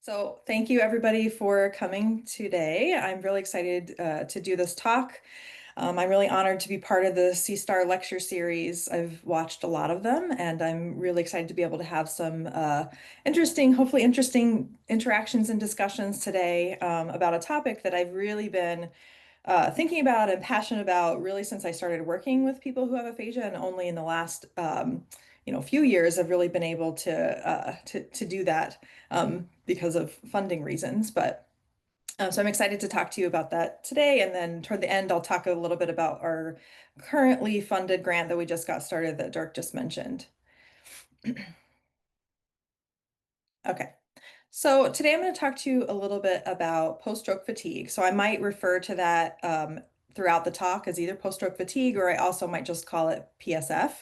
So thank you everybody for coming today. I'm really excited to do this talk. I'm really honored to be part of the C-Star lecture series. I've watched a lot of them, and I'm really excited to be able to have some hopefully interesting interactions and discussions today about a topic that I've really been thinking about and passionate about really since I started working with people who have aphasia, and only in the last few years I've really been able to do that because of funding reasons. But so I'm excited to talk to you about that today, and then toward the end I'll talk a little bit about our currently funded grant that we just got started that Dirk just mentioned. Okay. So today I'm going to talk to you a little bit about post-stroke fatigue. So I might refer to that throughout the talk as either post-stroke fatigue, or I also might just call it PSF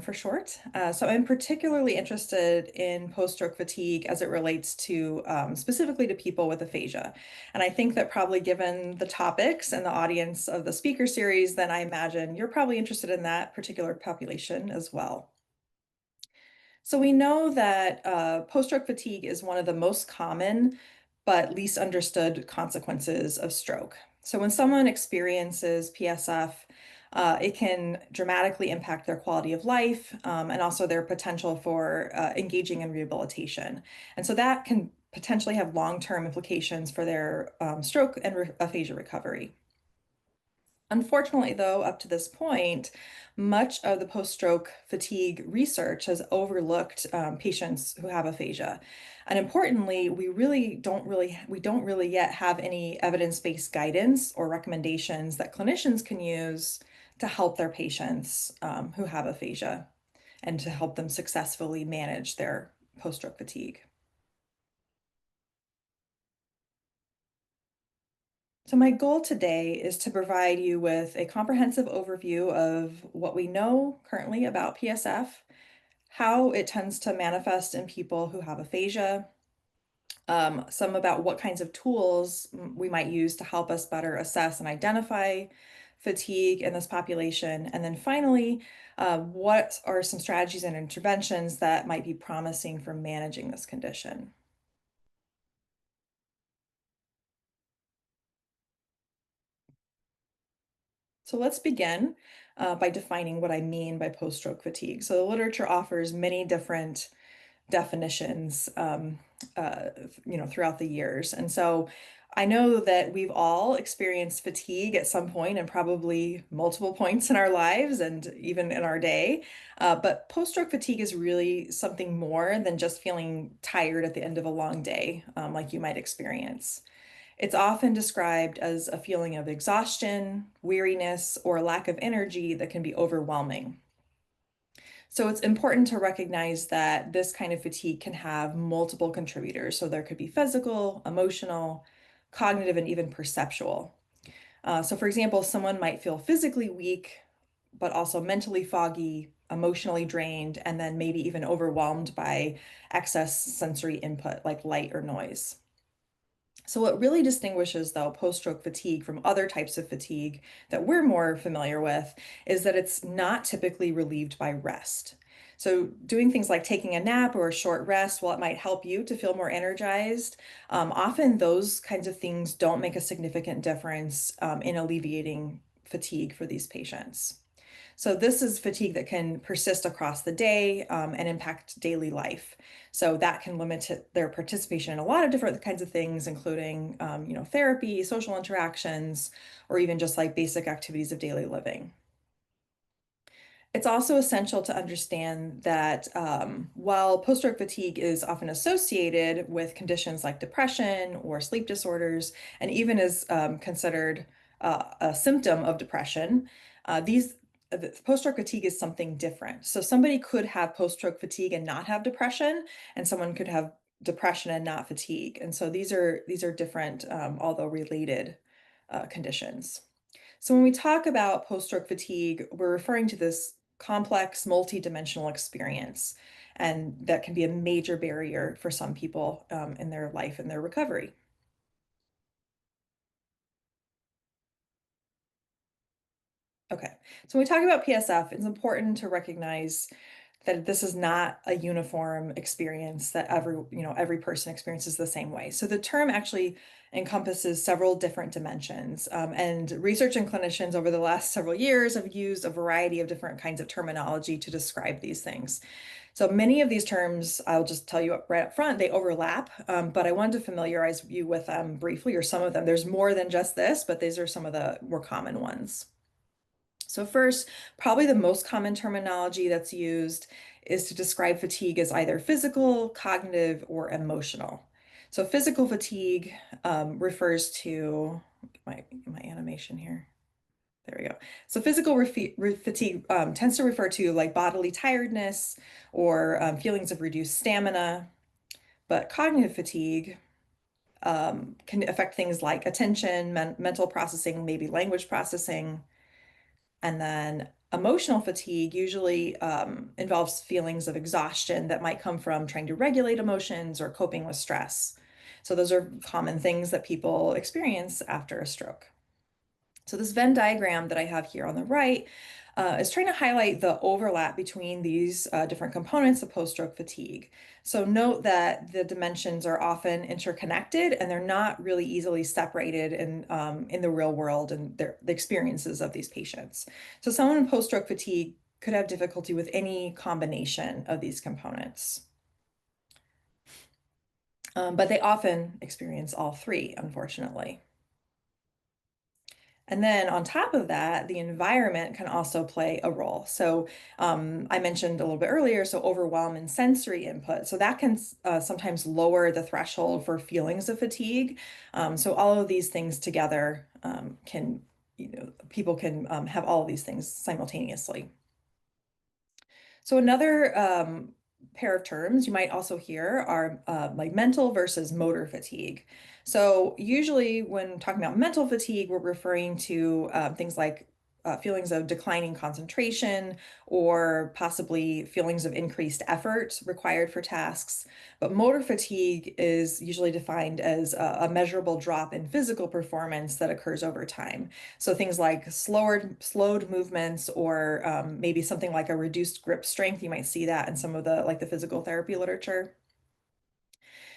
for short. So I'm particularly interested in post-stroke fatigue as it relates to specifically to people with aphasia. And I think that probably given the topics and the audience of the speaker series, then I imagine you're probably interested in that particular population as well. So we know that post-stroke fatigue is one of the most common but least understood consequences of stroke. So when someone experiences PSF, it can dramatically impact their quality of life and also their potential for engaging in rehabilitation. And so that can potentially have long-term implications for their stroke and aphasia recovery. Unfortunately, though, up to this point, much of the post-stroke fatigue research has overlooked patients who have aphasia. And importantly, we don't really yet have any evidence-based guidance or recommendations that clinicians can use to help their patients who have aphasia and to help them successfully manage their post-stroke fatigue. So my goal today is to provide you with a comprehensive overview of what we know currently about PSF, how it tends to manifest in people who have aphasia, some about what kinds of tools we might use to help us better assess and identify fatigue in this population, and then finally, what are some strategies and interventions that might be promising for managing this condition. So let's begin by defining what I mean by post-stroke fatigue. So the literature offers many different definitions, throughout the years. And so I know that we've all experienced fatigue at some point and probably multiple points in our lives and even in our day. But post-stroke fatigue is really something more than just feeling tired at the end of a long day, like you might experience. It's often described as a feeling of exhaustion, weariness, or lack of energy that can be overwhelming. So it's important to recognize that this kind of fatigue can have multiple contributors. So there could be physical, emotional, cognitive, and even perceptual. So for example, someone might feel physically weak, but also mentally foggy, emotionally drained, and then maybe even overwhelmed by excess sensory input like light or noise. So what really distinguishes, though, post-stroke fatigue from other types of fatigue that we're more familiar with is that it's not typically relieved by rest. So doing things like taking a nap or a short rest, while it might help you to feel more energized, often those kinds of things don't make a significant difference in alleviating fatigue for these patients. So this is fatigue that can persist across the day and impact daily life. So that can limit their participation in a lot of different kinds of things, including, therapy, social interactions, or even just like basic activities of daily living. It's also essential to understand that while post-stroke fatigue is often associated with conditions like depression or sleep disorders, and even is considered a symptom of depression, these post-stroke fatigue is something different. So somebody could have post-stroke fatigue and not have depression, and someone could have depression and not fatigue. And so these are different, although related, conditions. So when we talk about post-stroke fatigue, we're referring to this complex, multi-dimensional experience, and that can be a major barrier for some people in their life and their recovery. Okay, so when we talk about PSF, it's important to recognize that this is not a uniform experience that every person experiences the same way. So the term actually encompasses several different dimensions. And research and clinicians over the last several years have used a variety of different kinds of terminology to describe these things. So many of these terms, I'll just tell you right up front, they overlap, but I wanted to familiarize you with them briefly, or some of them. There's more than just this, but these are some of the more common ones. So first, probably the most common terminology that's used is to describe fatigue as either physical, cognitive, or emotional. So physical fatigue refers to my animation here. There we go. So fatigue tends to refer to like bodily tiredness or feelings of reduced stamina, but cognitive fatigue can affect things like attention, mental processing, maybe language processing. And then emotional fatigue usually involves feelings of exhaustion that might come from trying to regulate emotions or coping with stress. So those are common things that people experience after a stroke. So this Venn diagram that I have here on the right is trying to highlight the overlap between these different components of post-stroke fatigue. So note that the dimensions are often interconnected and they're not really easily separated in the real world and the experiences of these patients. So someone in post-stroke fatigue could have difficulty with any combination of these components. But they often experience all three, unfortunately. And then on top of that, the environment can also play a role. So I mentioned a little bit earlier, so overwhelm and sensory input. So that can sometimes lower the threshold for feelings of fatigue. So all of these things together people can have all of these things simultaneously. So another pair of terms you might also hear are like mental versus motor fatigue. So usually when talking about mental fatigue, we're referring to things like feelings of declining concentration or possibly feelings of increased effort required for tasks. But motor fatigue is usually defined as a measurable drop in physical performance that occurs over time. So things like slowed movements or maybe something like a reduced grip strength. You might see that in some of the physical therapy literature.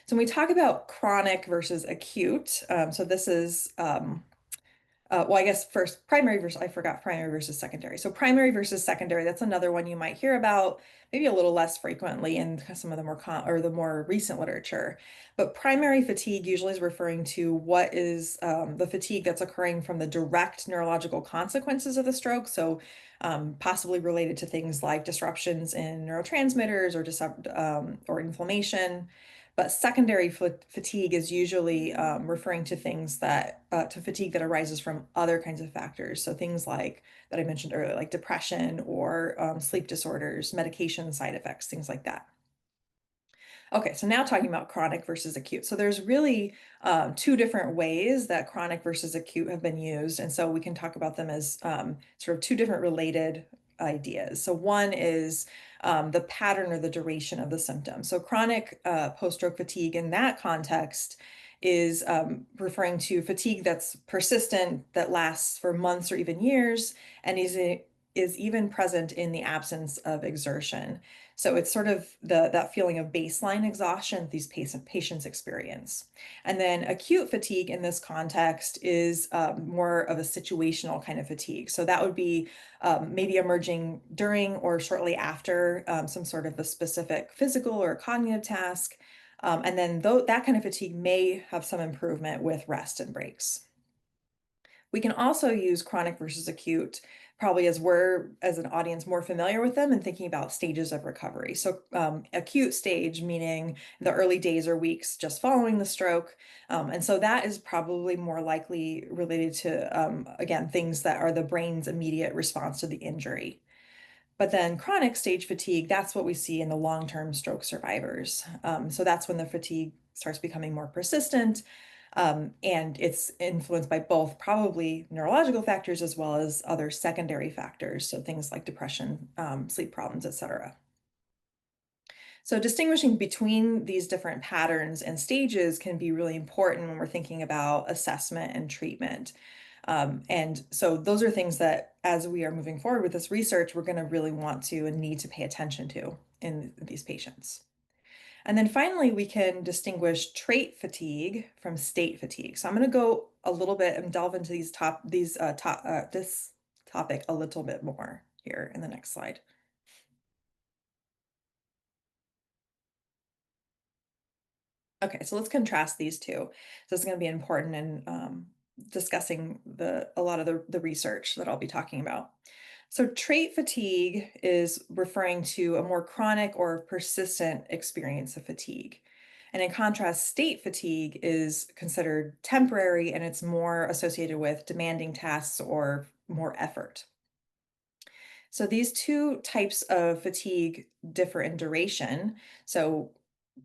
So when we talk about chronic versus acute, so this is well, I guess first primary versus, I forgot primary versus secondary. So primary versus secondary, that's another one you might hear about, maybe a little less frequently in some of the more recent literature. But primary fatigue usually is referring to what is the fatigue that's occurring from the direct neurological consequences of the stroke. So possibly related to things like disruptions in neurotransmitters or inflammation. But secondary fatigue is usually referring to things to fatigue that arises from other kinds of factors. So things like that I mentioned earlier, like depression or sleep disorders, medication side effects, things like that. Okay, so now talking about chronic versus acute. So there's really two different ways that chronic versus acute have been used. And so we can talk about them as sort of two different related ideas. So one is the pattern or the duration of the symptoms. So chronic post-stroke fatigue in that context is referring to fatigue that's persistent, that lasts for months or even years, and is even present in the absence of exertion. So it's sort of that feeling of baseline exhaustion these patients experience. And then acute fatigue in this context is more of a situational kind of fatigue. So that would be maybe emerging during or shortly after some sort of a specific physical or cognitive task. And then that kind of fatigue may have some improvement with rest and breaks. We can also use chronic versus acute, probably as we're, as an audience, more familiar with them and thinking about stages of recovery. So acute stage, meaning the early days or weeks just following the stroke. And so that is probably more likely related to, again, things that are the brain's immediate response to the injury. But then chronic stage fatigue, that's what we see in the long-term stroke survivors. So that's when the fatigue starts becoming more persistent. And it's influenced by both probably neurological factors as well as other secondary factors. So things like depression, sleep problems, et cetera. So distinguishing between these different patterns and stages can be really important when we're thinking about assessment and treatment. And so those are things that as we are moving forward with this research, we're going to really want to and need to pay attention to in these patients. And then finally, we can distinguish trait fatigue from state fatigue. So I'm going to go a little bit and delve into this topic a little bit more here in the next slide. Okay, so let's contrast these two. So it's going to be important in discussing a lot of the research that I'll be talking about. So trait fatigue is referring to a more chronic or persistent experience of fatigue. And in contrast, state fatigue is considered temporary and it's more associated with demanding tasks or more effort. So these two types of fatigue differ in duration. So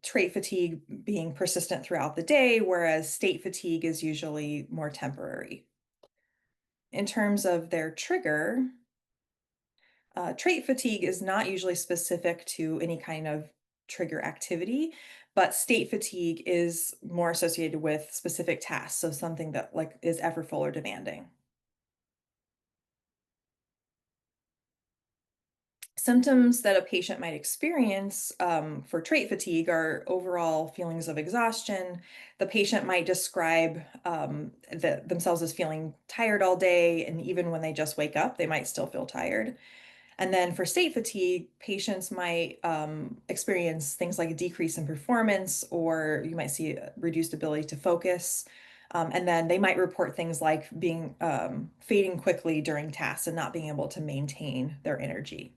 trait fatigue being persistent throughout the day, whereas state fatigue is usually more temporary. In terms of their trigger, trait fatigue is not usually specific to any kind of trigger activity, but state fatigue is more associated with specific tasks, so something that like is effortful or demanding. Symptoms that a patient might experience for trait fatigue are overall feelings of exhaustion. The patient might describe themselves as feeling tired all day, and even when they just wake up, they might still feel tired. And then for state fatigue, patients might experience things like a decrease in performance, or you might see a reduced ability to focus. And then they might report things like being fading quickly during tasks and not being able to maintain their energy.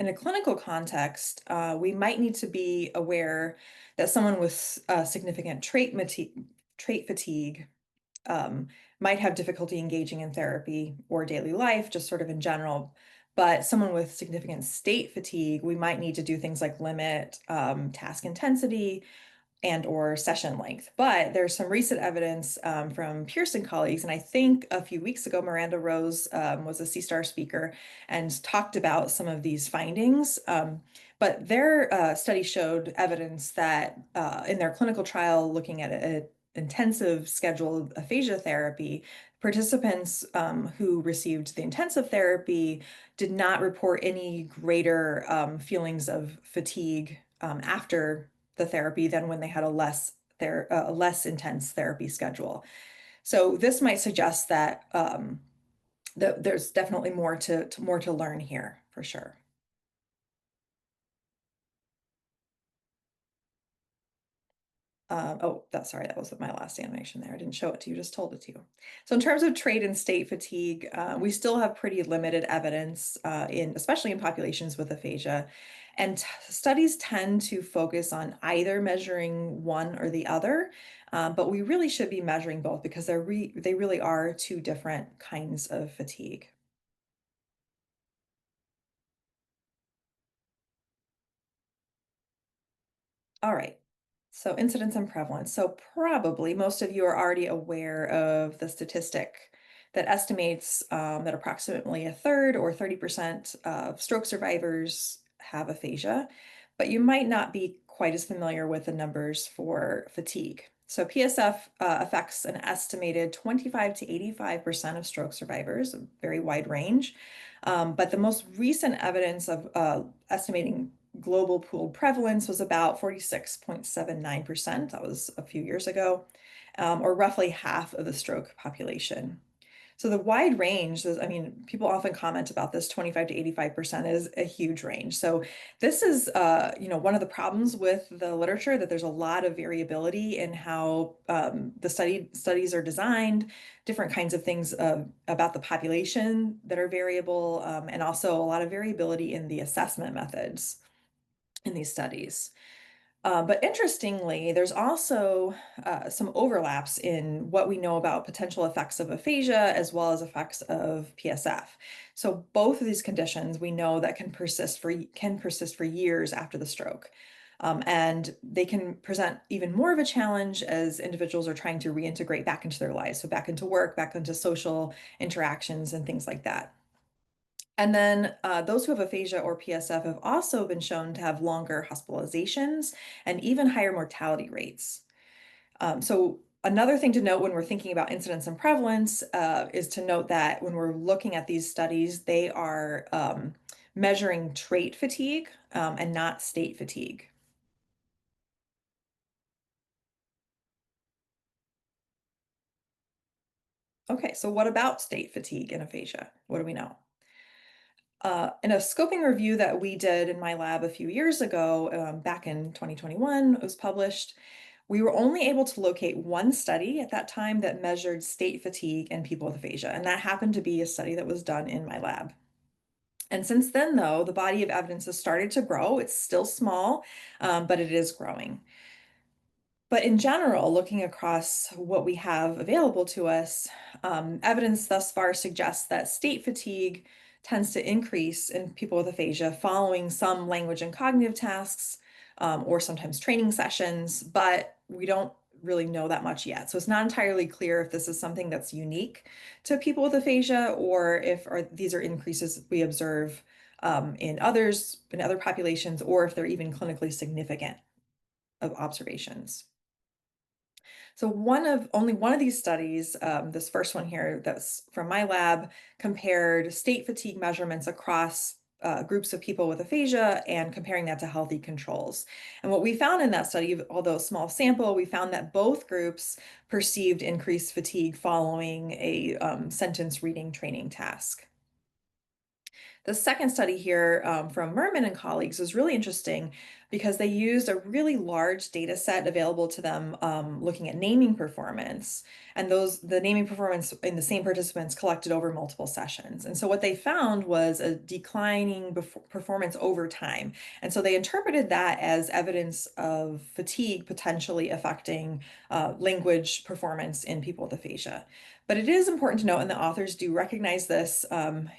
In a clinical context, we might need to be aware that someone with significant trait fatigue might have difficulty engaging in therapy or daily life, just sort of in general. But someone with significant state fatigue, we might need to do things like limit task intensity, and or session length. But there's some recent evidence from Pearson colleagues, and I think a few weeks ago, Miranda Rose was a C-STAR speaker and talked about some of these findings. But their study showed evidence that in their clinical trial looking at an intensive scheduled aphasia therapy, participants who received the intensive therapy did not report any greater feelings of fatigue after the therapy than when they had a less intense therapy schedule. So this might suggest that there's definitely more to learn here for sure. Sorry, that was my last animation there. I didn't show it to you, just told it to you. So in terms of trait and state fatigue, we still have pretty limited evidence especially in populations with aphasia. And studies tend to focus on either measuring one or the other, but we really should be measuring both because they really are two different kinds of fatigue. All right. So incidence and prevalence. So probably most of you are already aware of the statistic that estimates that approximately a third or 30% of stroke survivors have aphasia, but you might not be quite as familiar with the numbers for fatigue. So PSF affects an estimated 25 to 85% of stroke survivors, a very wide range. But the most recent evidence of estimating global pooled prevalence was about 46.79%. That was a few years ago, or roughly half of the stroke population. So the wide range is, I mean, people often comment about this 25 to 85% is a huge range. So this is, one of the problems with the literature that there's a lot of variability in how the studies are designed, different kinds of things about the population that are variable, and also a lot of variability in the assessment methods in these studies. But interestingly, there's also some overlaps in what we know about potential effects of aphasia as well as effects of PSF. So both of these conditions we know that can persist for years after the stroke. And they can present even more of a challenge as individuals are trying to reintegrate back into their lives, so back into work, back into social interactions and things like that. And then those who have aphasia or PSF have also been shown to have longer hospitalizations and even higher mortality rates. So another thing to note when we're thinking about incidence and prevalence is to note that when we're looking at these studies, they are measuring trait fatigue and not state fatigue. Okay, so what about state fatigue and aphasia? What do we know? In a scoping review that we did in my lab a few years ago, back in 2021, it was published. We were only able to locate one study at that time that measured state fatigue in people with aphasia, and that happened to be a study that was done in my lab. And since then, though, the body of evidence has started to grow. It's still small, but it is growing. But in general, looking across what we have available to us, evidence thus far suggests that state fatigue tends to increase in people with aphasia following some language and cognitive tasks, or sometimes training sessions, but we don't really know that much yet. So it's not entirely clear if this is something that's unique to people with aphasia or if these are increases we observe in other populations, or if they're even clinically significant of observations. So only one of these studies, this first one here that's from my lab, compared state fatigue measurements across groups of people with aphasia and comparing that to healthy controls. And what we found in that study, although a small sample, we found that both groups perceived increased fatigue following a sentence reading training task. The second study here from Merman and colleagues was really interesting because they used a really large data set available to them looking at naming performance. And the naming performance in the same participants collected over multiple sessions. And so what they found was a declining performance over time. And so they interpreted that as evidence of fatigue potentially affecting language performance in people with aphasia. But it is important to note, and the authors do recognize this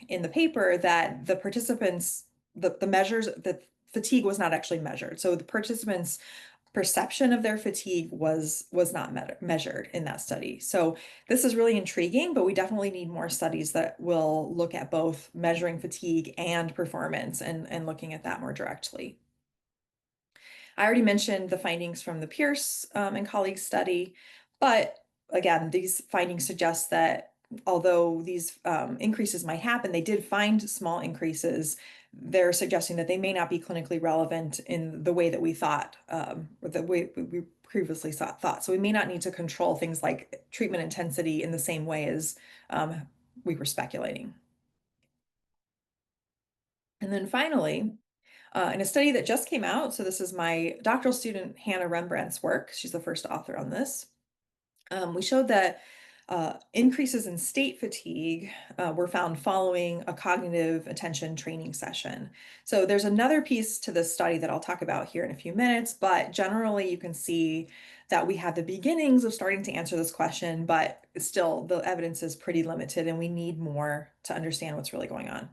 in the paper, that the participants, the measures, that fatigue was not actually measured. So the participants' perception of their fatigue was not measured in that study. So this is really intriguing, but we definitely need more studies that will look at both measuring fatigue and performance and looking at that more directly. I already mentioned the findings from the Pierce and colleagues study, but again, these findings suggest that although these increases might happen, they did find small increases. They're suggesting that they may not be clinically relevant in the way that we thought, or the way we previously thought. So we may not need to control things like treatment intensity in the same way as we were speculating. And then finally, in a study that just came out, so this is my doctoral student Hannah Rembrandt's work. She's the first author on this. We showed that increases in state fatigue were found following a cognitive attention training session. So there's another piece to this study that I'll talk about here in a few minutes, but generally you can see that we have the beginnings of starting to answer this question, but still the evidence is pretty limited and we need more to understand what's really going on.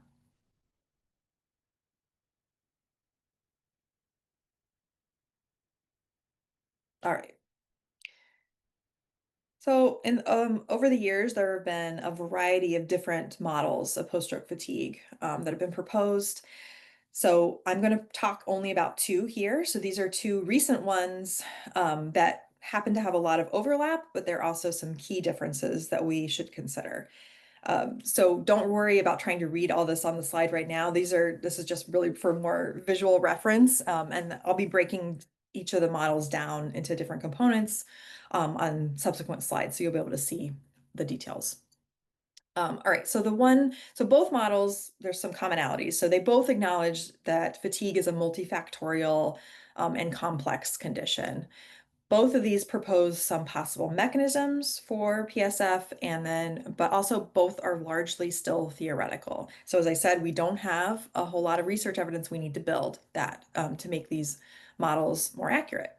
All right. So, over the years, there have been a variety of different models of post-stroke fatigue that have been proposed. So, I'm going to talk only about two here. So, these are two recent ones that happen to have a lot of overlap, but there are also some key differences that we should consider. So don't worry about trying to read all this on the slide right now. This is just really for more visual reference. And I'll be breaking each of the models down into different components on subsequent slides, so you'll be able to see the details. All right, so both models, there's some commonalities. So they both acknowledge that fatigue is a multifactorial and complex condition. Both of these propose some possible mechanisms for PSF but also both are largely still theoretical. So as I said, we don't have a whole lot of research evidence. We need to build that to make these models more accurate.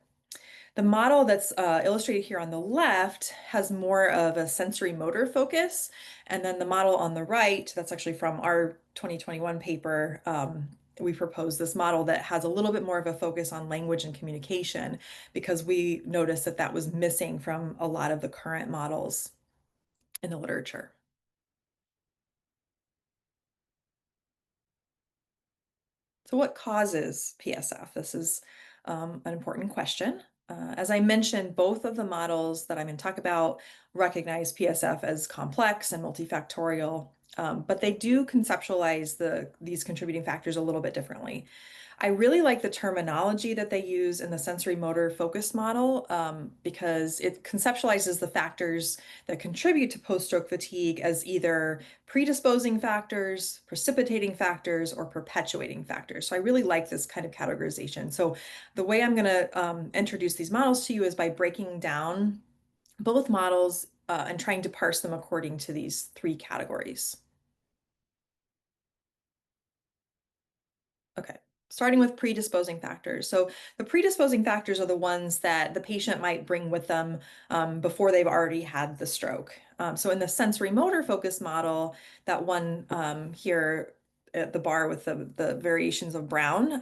The model that's illustrated here on the left has more of a sensory motor focus. And then the model on the right, that's actually from our 2021 paper, we proposed this model that has a little bit more of a focus on language and communication because we noticed that that was missing from a lot of the current models in the literature. So what causes PSF? This is an important question. As I mentioned, both of the models that I'm going to talk about recognize PSF as complex and multifactorial, but they do conceptualize these contributing factors a little bit differently. I really like the terminology that they use in the sensory motor focus model because it conceptualizes the factors that contribute to post-stroke fatigue as either predisposing factors, precipitating factors, or perpetuating factors. So I really like this kind of categorization. So the way I'm going to introduce these models to you is by breaking down both models and trying to parse them according to these three categories. Okay, starting with predisposing factors. So the predisposing factors are the ones that the patient might bring with them before they've already had the stroke. So in the sensory motor focus model, that one here at the bar with the variations of brown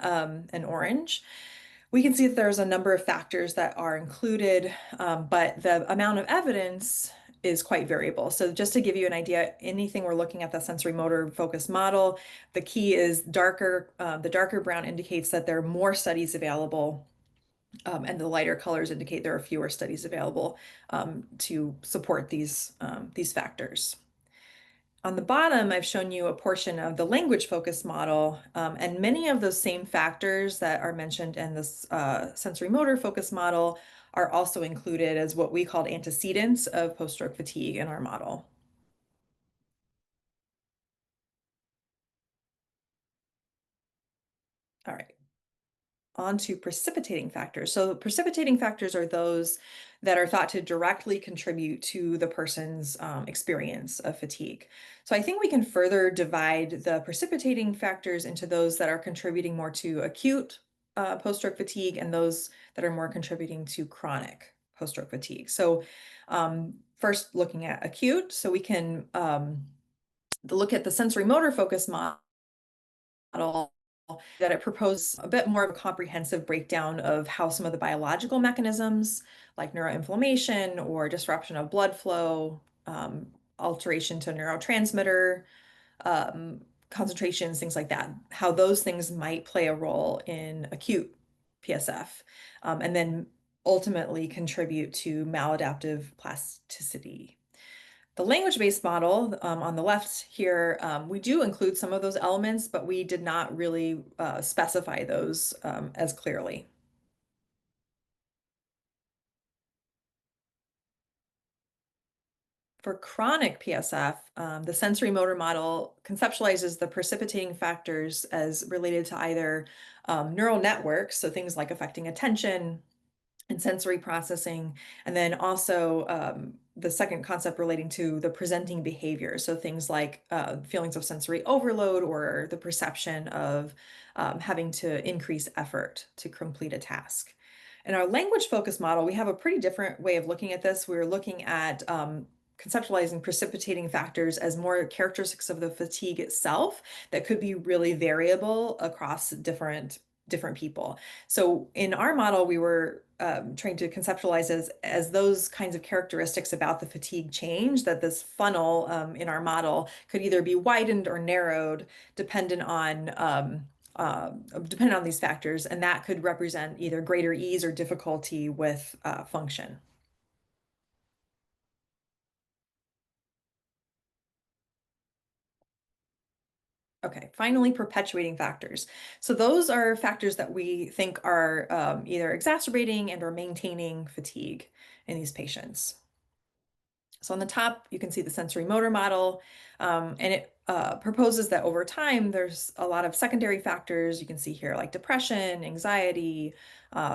and orange, we can see that there's a number of factors that are included, but the amount of evidence is quite variable. So just to give you an idea, anything we're looking at the sensory motor focus model, the key is darker, the darker brown indicates that there are more studies available, and the lighter colors indicate there are fewer studies available to support these factors. On the bottom, I've shown you a portion of the language focus model, and many of those same factors that are mentioned in this sensory motor focus model are also included as what we called antecedents of post-stroke fatigue in our model. All right. On to precipitating factors. So precipitating factors are those that are thought to directly contribute to the person's experience of fatigue. So I think we can further divide the precipitating factors into those that are contributing more to acute post-stroke fatigue and those that are more contributing to chronic post-stroke fatigue. So first looking at acute, so we can look at the sensory motor focus model that it proposed a bit more of a comprehensive breakdown of how some of the biological mechanisms like neuroinflammation or disruption of blood flow, alteration to neurotransmitter concentrations, things like that, how those things might play a role in acute PSF, and then ultimately contribute to maladaptive plasticity. The language-based model on the left here, we do include some of those elements, but we did not really specify those as clearly. For chronic PSF, the sensory motor model conceptualizes the precipitating factors as related to either neural networks, so things like affecting attention, and sensory processing, and then also the second concept relating to the presenting behavior. So things like feelings of sensory overload or the perception of having to increase effort to complete a task. In our language focused model, we have a pretty different way of looking at this. We're looking at conceptualizing precipitating factors as more characteristics of the fatigue itself that could be really variable across different people. So in our model, we were trying to conceptualize as those kinds of characteristics about the fatigue change, that this funnel in our model could either be widened or narrowed dependent on these factors, and that could represent either greater ease or difficulty with function. Okay, finally, perpetuating factors. So those are factors that we think are either exacerbating and or maintaining fatigue in these patients. So on the top, you can see the sensory motor model, and it proposes that over time, there's a lot of secondary factors you can see here, like depression, anxiety,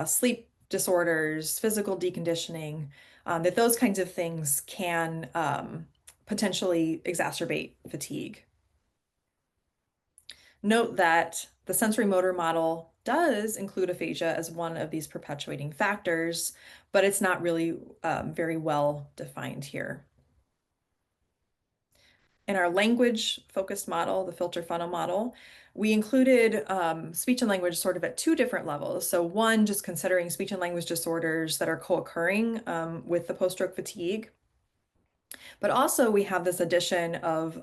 sleep disorders, physical deconditioning, that those kinds of things can potentially exacerbate fatigue. Note that the sensory motor model does include aphasia as one of these perpetuating factors, but it's not really very well defined here. In our language focused model, the filter funnel model, we included speech and language sort of at two different levels. So one, just considering speech and language disorders that are co-occurring with the post-stroke fatigue. But also we have this addition of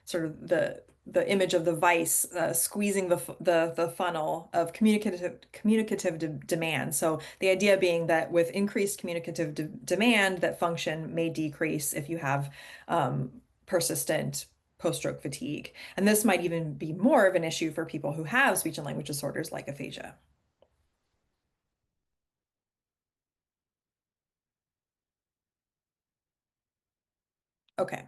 sort of the the image of the vice squeezing the funnel of communicative demand. So the idea being that with increased communicative demand, that function may decrease if you have persistent post-stroke fatigue. And this might even be more of an issue for people who have speech and language disorders like aphasia. Okay.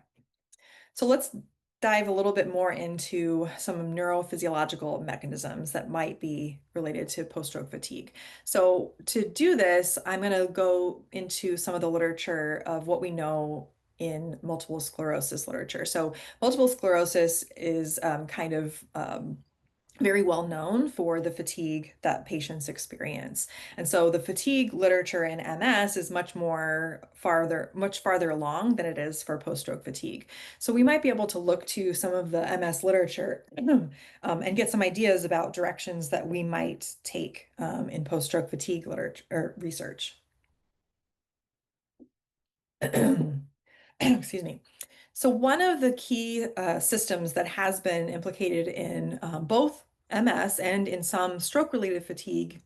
So let's dive a little bit more into some neurophysiological mechanisms that might be related to post-stroke fatigue. So to do this, I'm going to go into some of the literature of what we know in multiple sclerosis literature. So multiple sclerosis is kind of very well known for the fatigue that patients experience. And so the fatigue literature in MS is much farther along than it is for post-stroke fatigue. So we might be able to look to some of the MS literature and get some ideas about directions that we might take in post-stroke fatigue literature or research. Excuse me. So one of the key systems that has been implicated in both MS and in some stroke-related fatigue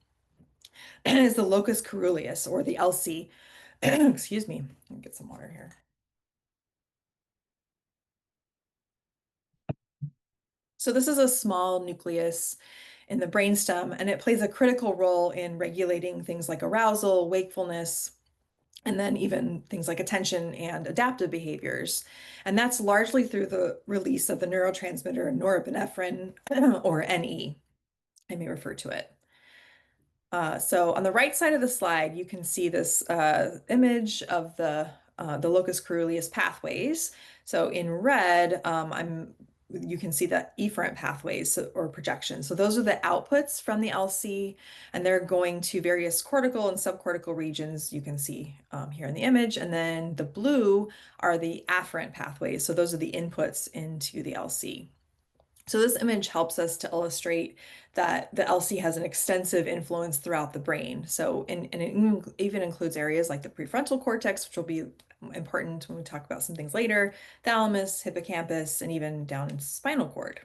is the locus coeruleus or the LC. Excuse me. Let me get some water here. So this is a small nucleus in the brainstem, and it plays a critical role in regulating things like arousal, wakefulness, and then even things like attention and adaptive behaviors. And that's largely through the release of the neurotransmitter norepinephrine or NE, I may refer to it. So on the right side of the slide, you can see this image of the locus coeruleus pathways. So in red, you can see the efferent pathways or projections. So those are the outputs from the LC, and they're going to various cortical and subcortical regions you can see here in the image. And then the blue are the afferent pathways. So those are the inputs into the LC. So this image helps us to illustrate that the LC has an extensive influence throughout the brain. So, and it even includes areas like the prefrontal cortex, which will be important when we talk about some things later, thalamus, hippocampus, and even down in spinal cord.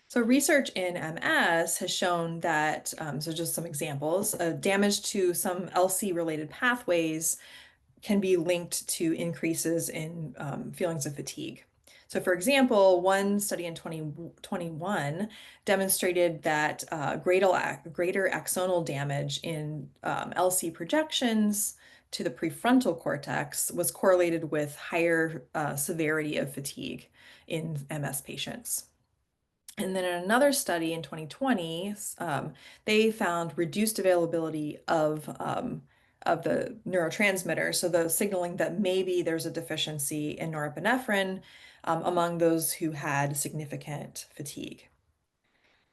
So research in MS has shown that, so just some examples, damage to some LC-related pathways can be linked to increases in feelings of fatigue. So, for example, one study in 2021 demonstrated that greater axonal damage in LC projections to the prefrontal cortex was correlated with higher severity of fatigue in MS patients. And then in another study in 2020, they found reduced availability of the neurotransmitter, so the signaling that maybe there's a deficiency in norepinephrine among those who had significant fatigue.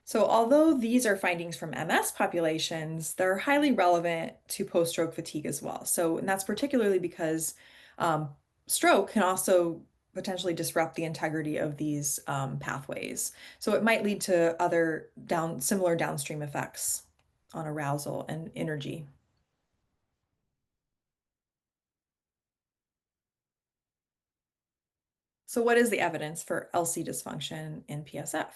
So although these are findings from MS populations, they're highly relevant to post-stroke fatigue as well. So, and that's particularly because stroke can also potentially disrupt the integrity of these pathways. So it might lead to other similar downstream effects on arousal and energy. So what is the evidence for LC dysfunction in PSF?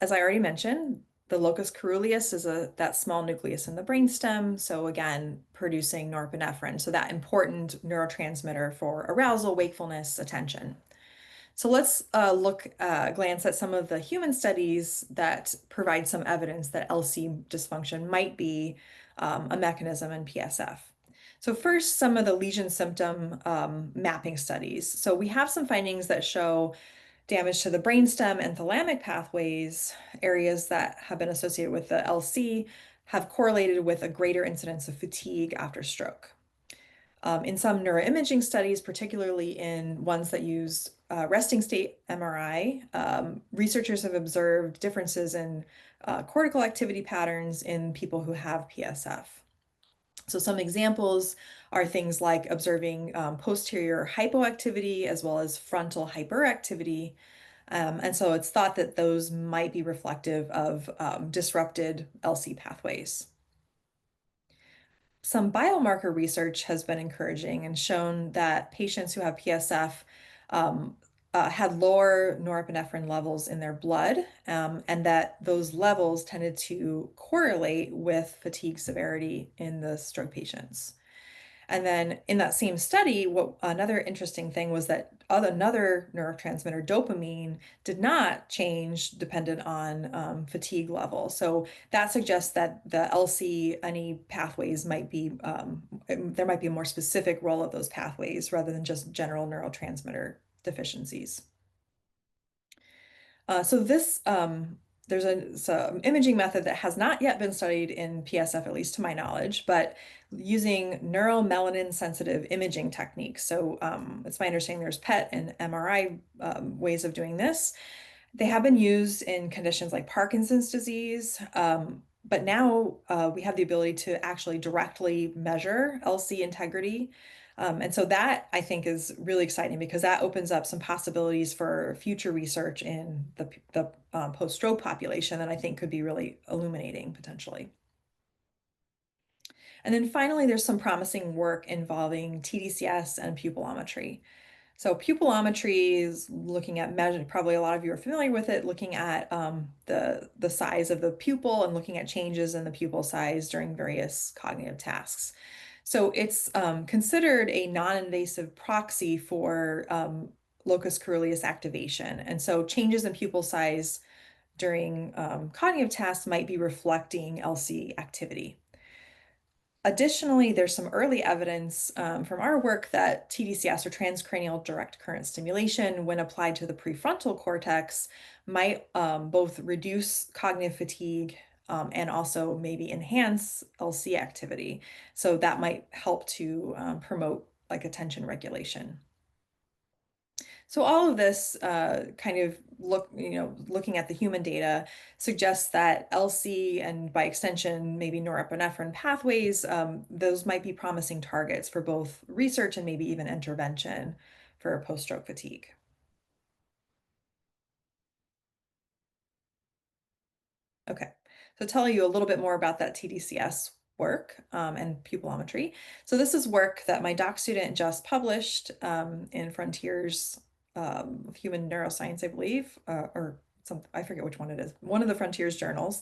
As I already mentioned, the locus coeruleus is that small nucleus in the brainstem. So again, producing norepinephrine. So that important neurotransmitter for arousal, wakefulness, attention. So let's glance at some of the human studies that provide some evidence that LC dysfunction might be a mechanism in PSF. So first, some of the lesion symptom mapping studies. So we have some findings that show damage to the brainstem and thalamic pathways, areas that have been associated with the LC, have correlated with a greater incidence of fatigue after stroke. In some neuroimaging studies, particularly in ones that use resting state MRI, researchers have observed differences in cortical activity patterns in people who have PSF. So some examples are things like observing posterior hypoactivity as well as frontal hyperactivity. And so it's thought that those might be reflective of disrupted LC pathways. Some biomarker research has been encouraging and shown that patients who have PSF had lower norepinephrine levels in their blood, and that those levels tended to correlate with fatigue severity in the stroke patients. And then in that same study, what another interesting thing was that another neurotransmitter, dopamine, did not change dependent on fatigue level. So that suggests that the LC-NE pathways might be, there might be a more specific role of those pathways rather than just general neurotransmitter deficiencies. So this there's some imaging method that has not yet been studied in PSF, at least to my knowledge, but using neuromelanin sensitive imaging techniques. So it's my understanding there's PET and MRI ways of doing this. They have been used in conditions like Parkinson's disease, but now we have the ability to actually directly measure LC integrity. And so that I think is really exciting because that opens up some possibilities for future research in the post-stroke population that I think could be really illuminating potentially. And then finally, there's some promising work involving TDCS and pupillometry. So pupillometry is looking at measure. Probably a lot of you are familiar with it, looking at the size of the pupil and looking at changes in the pupil size during various cognitive tasks. So it's considered a non-invasive proxy for locus coeruleus activation. And so changes in pupil size during cognitive tasks might be reflecting LC activity. Additionally, there's some early evidence from our work that TDCS or transcranial direct current stimulation, when applied to the prefrontal cortex, might both reduce cognitive fatigue and also maybe enhance LC activity. So that might help to promote like attention regulation. So all of this kind of looking at the human data suggests that LC and by extension, maybe norepinephrine pathways, those might be promising targets for both research and maybe even intervention for post-stroke fatigue. Okay, so tell you a little bit more about that TDCS work and pupillometry. So this is work that my doc student just published in Frontiers of Human Neuroscience, I believe, or some, I forget which one it is, one of the Frontiers journals.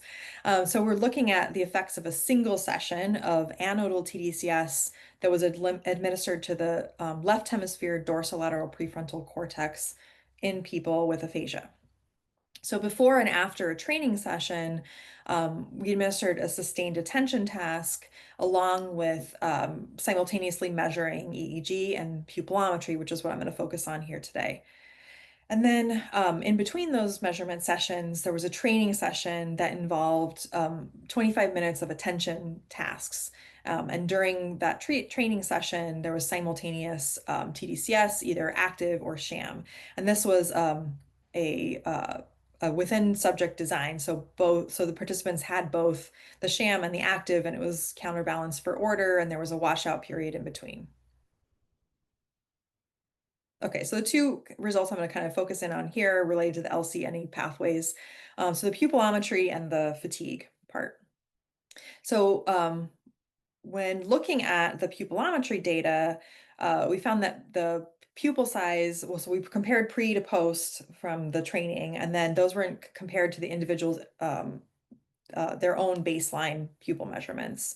So we're looking at the effects of a single session of anodal TDCS that was administered to the left hemisphere dorsolateral prefrontal cortex in people with aphasia. So before and after a training session, we administered a sustained attention task along with simultaneously measuring EEG and pupillometry, which is what I'm going to focus on here today. And then in between those measurement sessions, there was a training session that involved 25 minutes of attention tasks. And during that training session, there was simultaneous TDCS, either active or sham. And this was a within subject design. So the participants had both the sham and the active, and it was counterbalanced for order, and there was a washout period in between. Okay, so the two results I'm going to kind of focus in on here related to the LC-NE pathways. So the pupillometry and the fatigue part. So when looking at the pupillometry data, we found that the pupil size, well, so we compared pre to post from the training, and then those were compared to the individual's their own baseline pupil measurements.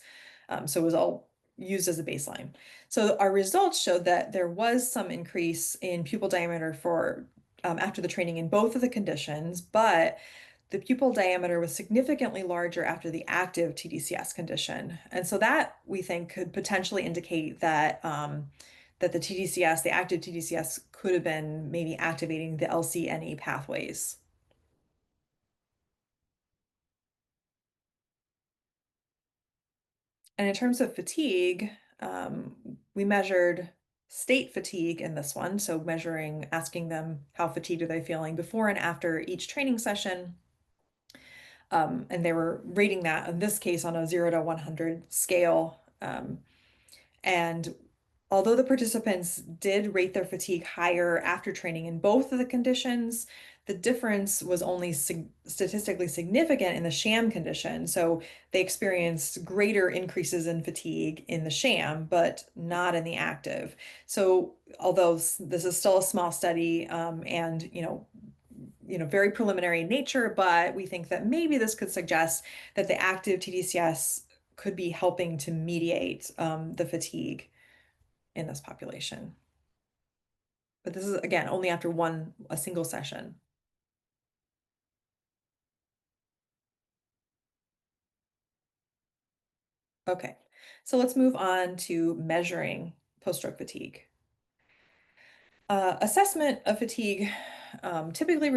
So it was all used as a baseline. So our results showed that there was some increase in pupil diameter for after the training in both of the conditions, but the pupil diameter was significantly larger after the active TDCS condition. And so that we think could potentially indicate that that the TDCS, the active TDCS, could have been maybe activating the LC-NE pathways. And in terms of fatigue, we measured state fatigue in this one. So measuring, asking them how fatigued are they feeling before and after each training session. And they were rating that in this case on a 0 to 100 scale. And although the participants did rate their fatigue higher after training in both of the conditions, the difference was only statistically significant in the sham condition. So they experienced greater increases in fatigue in the sham, but not in the active. So although this is still a small study, and very preliminary in nature, but we think that maybe this could suggest that the active TDCS could be helping to mediate the fatigue in this population. But this is, again, only after a single session. Okay, so let's move on to measuring post-stroke fatigue. Assessment of fatigue typically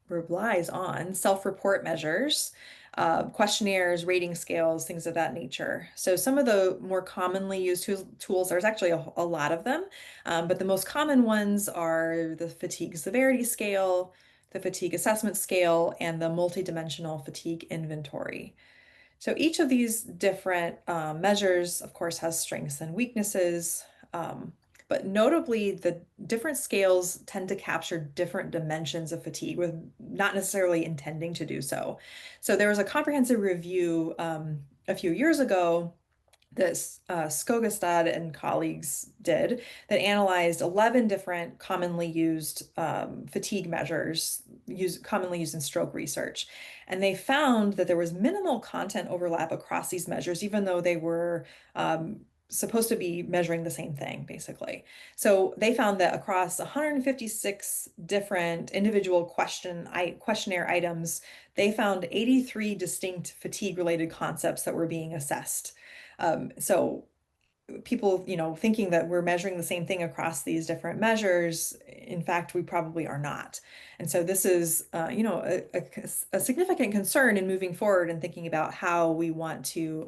relies on self-report measures, questionnaires, rating scales, things of that nature. So some of the more commonly used tools, there's actually a lot of them, but the most common ones are the fatigue severity scale, the fatigue assessment scale, and the multidimensional fatigue inventory. So each of these different measures, of course, has strengths and weaknesses. But notably, the different scales tend to capture different dimensions of fatigue with not necessarily intending to do so. So there was a comprehensive review a few years ago that Skogestad and colleagues did that analyzed 11 different commonly used fatigue measures commonly used in stroke research. And they found that there was minimal content overlap across these measures, even though they were supposed to be measuring the same thing, basically. So they found that across 156 different individual questionnaire items, they found 83 distinct fatigue-related concepts that were being assessed. So people, thinking that we're measuring the same thing across these different measures, in fact, we probably are not. And so this is, a significant concern in moving forward and thinking about how we want to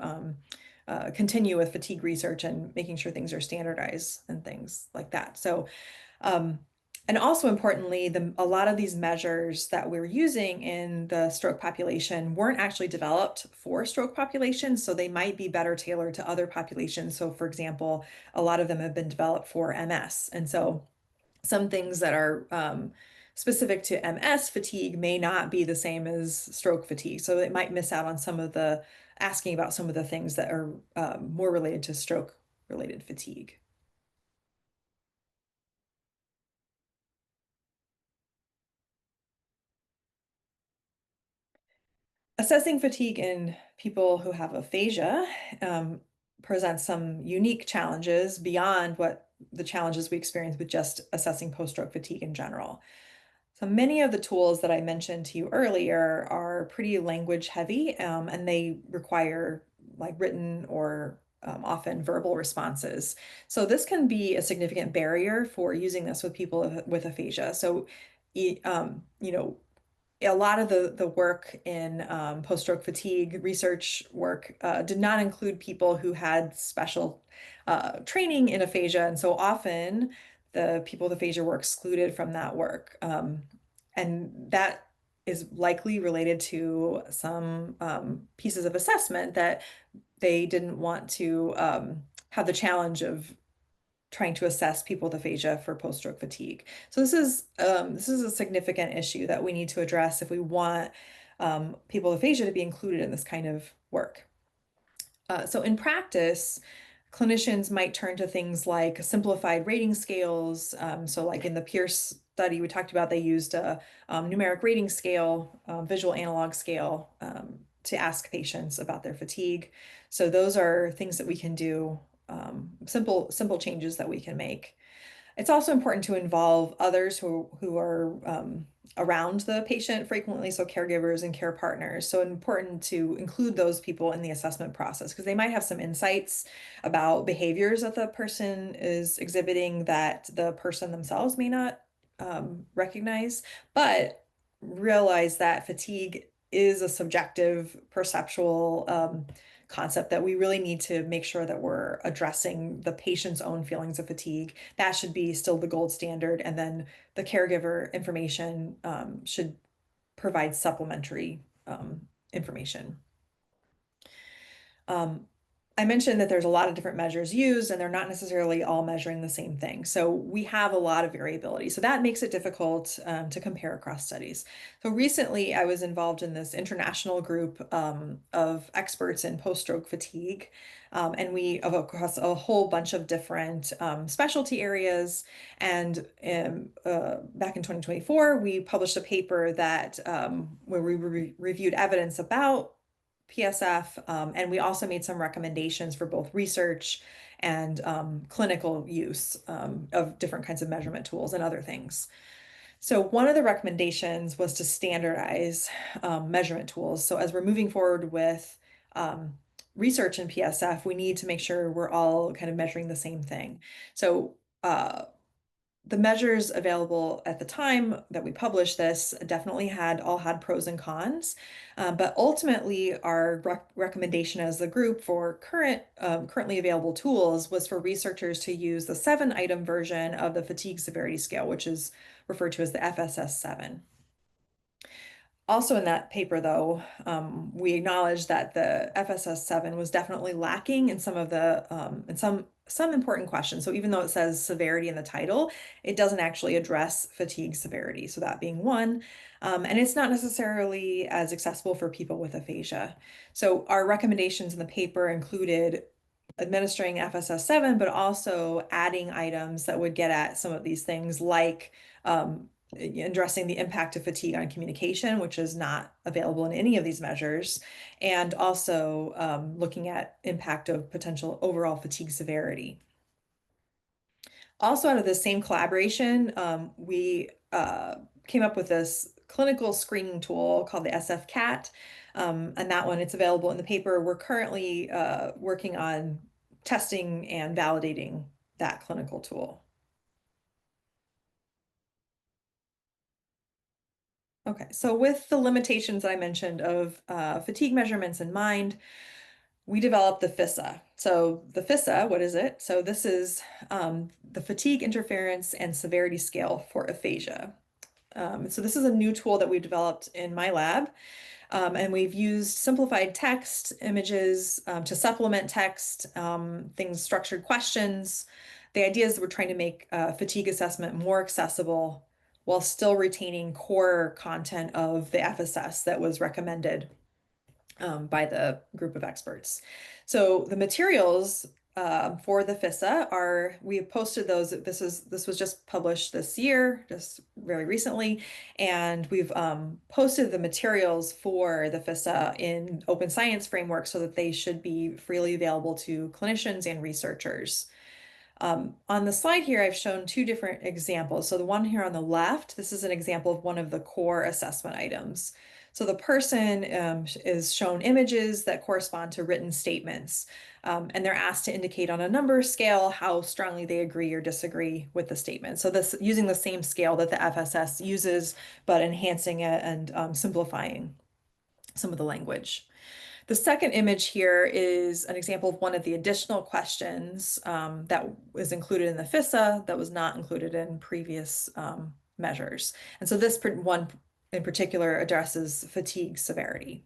continue with fatigue research and making sure things are standardized and things like that. So um, and also importantly, a lot of these measures that we're using in the stroke population weren't actually developed for stroke populations, so they might be better tailored to other populations. So for example, a lot of them have been developed for MS. And so some things that are specific to MS fatigue may not be the same as stroke fatigue. So it might miss out on asking about some of the things that are more related to stroke related fatigue. Assessing fatigue in people who have aphasia um, presents some unique challenges beyond what the challenges we experience with just assessing post-stroke fatigue in general. So many of the tools that I mentioned to you earlier are pretty language heavy, and they require like written or often verbal responses. So this can be a significant barrier for using this with people with aphasia. So, a lot of the work in post-stroke fatigue research work did not include people who had special training in aphasia, and so often the people with aphasia were excluded from that work. And that is likely related to some pieces of assessment that they didn't want to have the challenge of trying to assess people with aphasia for post-stroke fatigue. So this is a significant issue that we need to address if we want people with aphasia to be included in this kind of work. So in practice, clinicians might turn to things like simplified rating scales. So like in the Pierce study we talked about, they used a numeric rating scale, visual analog scale, to ask patients about their fatigue. So those are things that we can do, simple changes that we can make. It's also important to involve others who are around the patient frequently, so caregivers and care partners. So important to include those people in the assessment process because they might have some insights about behaviors that the person is exhibiting that the person themselves may not recognize, but realize that fatigue is a subjective, perceptual concept that we really need to make sure that we're addressing the patient's own feelings of fatigue. That should be still the gold standard. And then the caregiver information should provide supplementary information. Um, I mentioned that there's a lot of different measures used and they're not necessarily all measuring the same thing. So we have a lot of variability. So that makes it difficult to compare across studies. So recently I was involved in this international group of experts in post-stroke fatigue. And we across a whole bunch of different specialty areas. And back in 2024, we published a paper that where we reviewed evidence about PSF, and we also made some recommendations for both research and clinical use of different kinds of measurement tools and other things. So one of the recommendations was to standardize measurement tools. So as we're moving forward with um, research in PSF, we need to make sure we're all kind of measuring the same thing. So the measures available at the time that we published this definitely had pros and cons, but ultimately our recommendation as a group for currently available tools was for researchers to use the 7-item version of the fatigue severity scale, which is referred to as the FSS 7. Also in that paper, though, we acknowledged that the FSS 7 was definitely lacking in some of the in some important questions. So even though it says severity in the title, it doesn't actually address fatigue severity. So that being one, and it's not necessarily as accessible for people with aphasia. So our recommendations in the paper included administering FSS 7, but also adding items that would get at some of these things like addressing the impact of fatigue on communication, which is not available in any of these measures, and also looking at impact of potential overall fatigue severity. Also, out of the same collaboration, we came up with this clinical screening tool called the SF-CAT, and that one, it's available in the paper. We're currently working on testing and validating that clinical tool. Okay, so with the limitations that I mentioned of fatigue measurements in mind, we developed the FISA. So the FISA, what is it? So this is the Fatigue Interference and Severity Scale for Aphasia. So this is a new tool that we've developed in my lab. And we've used simplified text, images to supplement text, things, structured questions. The idea is that we're trying to make fatigue assessment more accessible while still retaining core content of the FSS that was recommended by the group of experts. So the materials for the FISA are, we have posted those. This was just published this year, just very recently, and we've posted the materials for the FISA in open science framework so that they should be freely available to clinicians and researchers. On the slide here, I've shown two different examples. So the one here on the left, this is an example of one of the core assessment items. So the person is shown images that correspond to written statements, and they're asked to indicate on a number scale how strongly they agree or disagree with the statement. So this using the same scale that the FSS uses, but enhancing it and simplifying some of the language. The second image here is an example of one of the additional questions that was included in the FISA that was not included in previous measures. And so this one in particular addresses fatigue severity.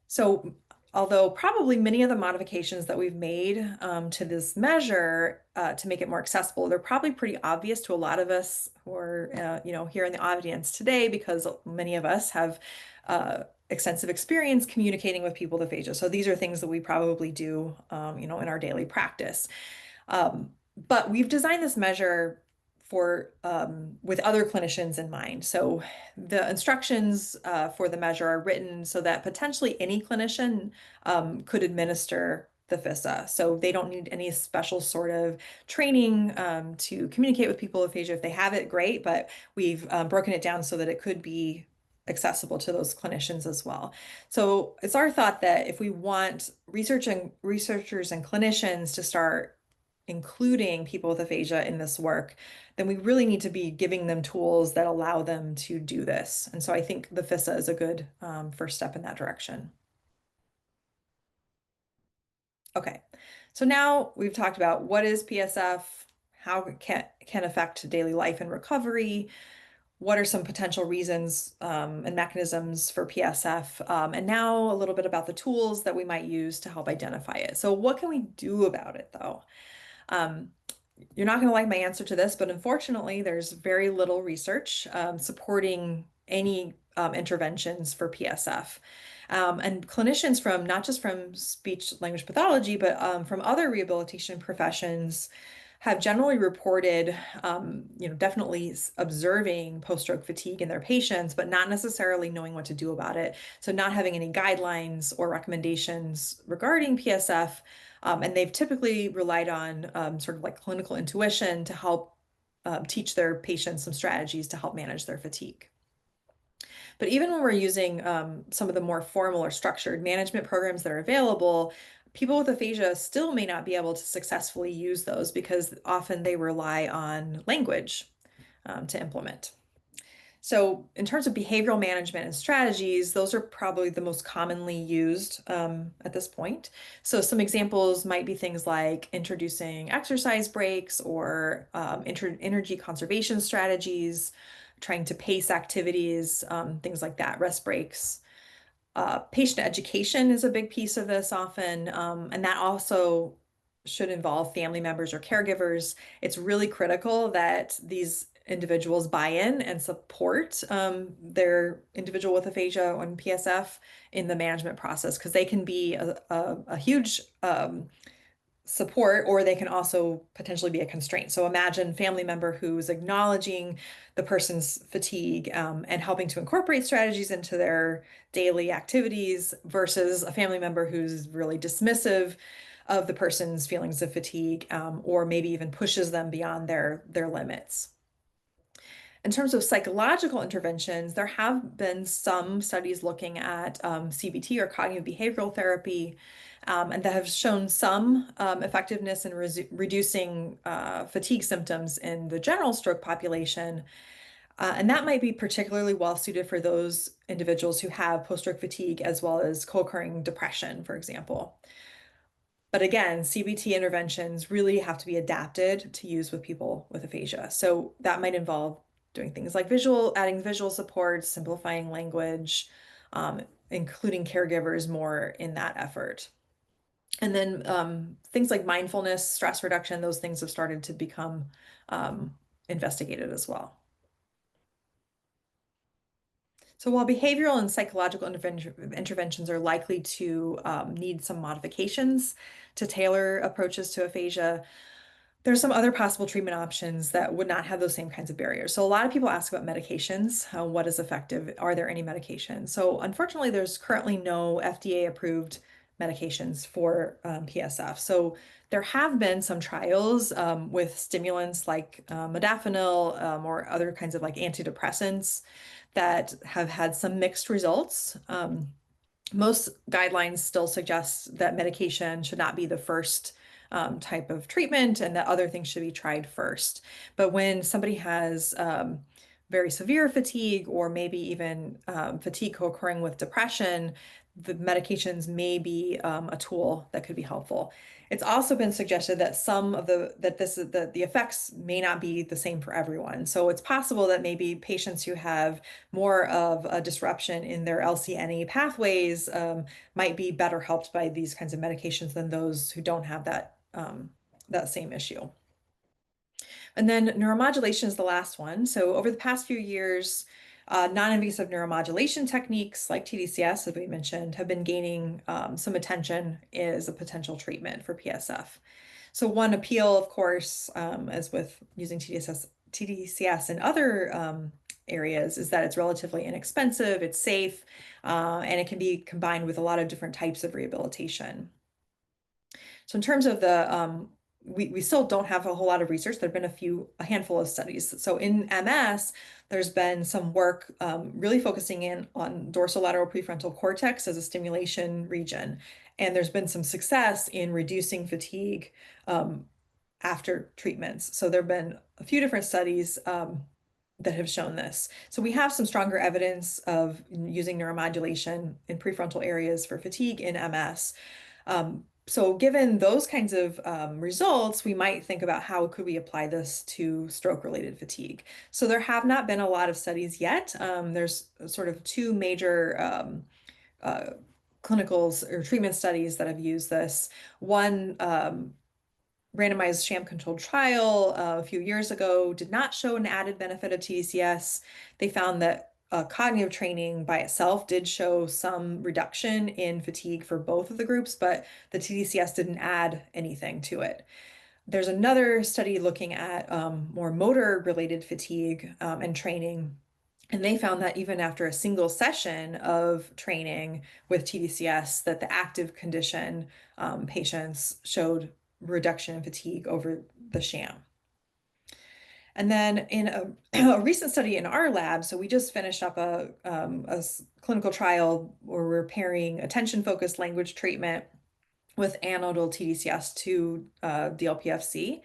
So although probably many of the modifications that we've made to this measure to make it more accessible, they're probably pretty obvious to a lot of us who are, here in the audience today, because many of us have extensive experience communicating with people with aphasia. So these are things that we probably do, in our daily practice. But we've designed this measure for with other clinicians in mind. So the instructions for the measure are written so that potentially any clinician could administer the FISA. So they don't need any special sort of training to communicate with people with aphasia. If they have it, great, but we've broken it down so that it could be accessible to those clinicians as well. So it's our thought that if we want researchers and clinicians to start including people with aphasia in this work, then we really need to be giving them tools that allow them to do this. And so I think the FISA is a good first step in that direction. Okay, so now we've talked about what is PSF, how it can affect daily life and recovery. what are some potential reasons and mechanisms for PSF, and now a little bit about the tools that we might use to help identify it. So what can we do about it though? Um, you're not going to like my answer to this, but unfortunately, there's very little research supporting any interventions for PSF. And clinicians from not just from speech language pathology, but from other rehabilitation professions have generally reported, definitely observing post-stroke fatigue in their patients, but not necessarily knowing what to do about it. So not having any guidelines or recommendations regarding PSF. And they've typically relied on sort of like clinical intuition to help teach their patients some strategies to help manage their fatigue. But even when we're using some of the more formal or structured management programs that are available, people with aphasia still may not be able to successfully use those because often they rely on language to implement. So, in terms of behavioral management and strategies, those are probably the most commonly used at this point. So, some examples might be things like introducing exercise breaks or energy conservation strategies, trying to pace activities, things like that, rest breaks. Patient education is a big piece of this often, and that also should involve family members or caregivers. It's really critical that these individuals buy in and support their individual with aphasia on PSF in the management process because they can be a huge support, or they can also potentially be a constraint. So imagine family member who's acknowledging the person's fatigue and helping to incorporate strategies into their daily activities versus a family member who's really dismissive of the person's feelings of fatigue or maybe even pushes them beyond their limits. In terms of psychological interventions, there have been some studies looking at CBT or cognitive behavioral therapy, and that have shown some effectiveness in reducing fatigue symptoms in the general stroke population. And that might be particularly well suited for those individuals who have post-stroke fatigue as well as co-occurring depression, for example. But again, CBT interventions really have to be adapted to use with people with aphasia. So that might involve doing things like adding visual supports, simplifying language, including caregivers more in that effort. And then things like mindfulness, stress reduction, those things have started to become investigated as well. So while behavioral and psychological interventions are likely to need some modifications to tailor approaches to aphasia, there's some other possible treatment options that would not have those same kinds of barriers. So a lot of people ask about medications. What is effective? Are there any medications? So unfortunately, there's currently no FDA-approved medications for PSF. So there have been some trials with stimulants like modafinil or other kinds of like antidepressants that have had some mixed results. Most guidelines still suggest that medication should not be the first type of treatment and that other things should be tried first. But when somebody has very severe fatigue or maybe even fatigue co-occurring with depression, the medications may be a tool that could be helpful. It's also been suggested that the effects may not be the same for everyone. So it's possible that maybe patients who have more of a disruption in their LCNE pathways might be better helped by these kinds of medications than those who don't have that same issue. And then neuromodulation is the last one. So over the past few years, non-invasive neuromodulation techniques like TDCS, as we mentioned, have been gaining some attention as a potential treatment for PSF. So one appeal, of course, as with using TDCS in other areas, is that it's relatively inexpensive, it's safe, and it can be combined with a lot of different types of rehabilitation. So in terms of we still don't have a whole lot of research. There have been a handful of studies. So in MS, there's been some work really focusing in on dorsolateral prefrontal cortex as a stimulation region. And there's been some success in reducing fatigue after treatments. So there have been a few different studies that have shown this. So we have some stronger evidence of using neuromodulation in prefrontal areas for fatigue in MS. So given those kinds of results, we might think about how could we apply this to stroke-related fatigue. So there have not been a lot of studies yet. There's sort of two major uh, clinicals or treatment studies that have used this. One randomized sham-controlled trial a few years ago did not show an added benefit of TDCS. They found that cognitive training by itself did show some reduction in fatigue for both of the groups, but the TDCS didn't add anything to it. There's another study looking at more motor-related fatigue and training. And they found that even after a single session of training with TDCS, that the active condition patients showed reduction in fatigue over the sham. And then in a recent study in our lab, so we just finished up a clinical trial where we're pairing attention-focused language treatment with anodal TDCS to DLPFC.